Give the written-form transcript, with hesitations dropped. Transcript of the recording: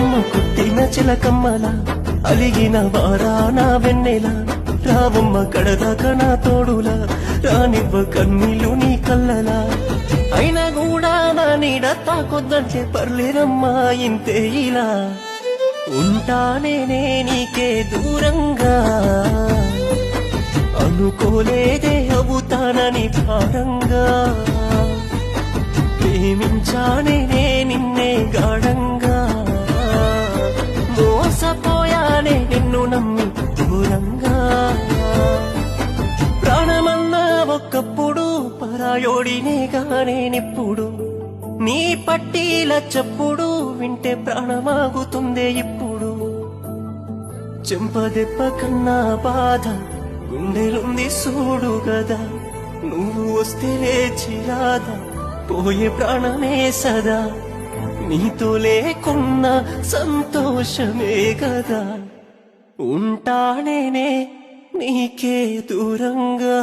కొమ్మ కుట్టిన చిలకమ్మల అలిగిన వారాన వెన్నెల రావమ్మ కడదాకా నా తోడులా రానివ్వ కన్నీళ్ళు నీ కల్లలా అయినా కూడా నా నీడ తాకొద్దంటే పర్లేదమ్మా ఇంతే ఇలా ఉంటానేనే నీకే దూరంగా అనుకోలేదే అవుతానని భారంగా ప్రేమించానే నిన్నే గాఢంగా మోసపోయానే నిన్ను నమ్మి దూరంగా ప్రాణమన్నా ఒక్కప్పుడు పరాయోడినే గానేనిప్పుడు నీ పట్టీల చప్పుడు వింటే ప్రాణమాగుతుందే ఇప్పుడు చెంపదెబ్బ కన్నా బాధ గుండెలుంది చూడు గదా నువ్వు వస్తే లేచి రాదా పోయే ప్రాణమే సదా నీతో లేకున్న సంతోషమే కదా ఉంటానేనే నీకే దూరంగా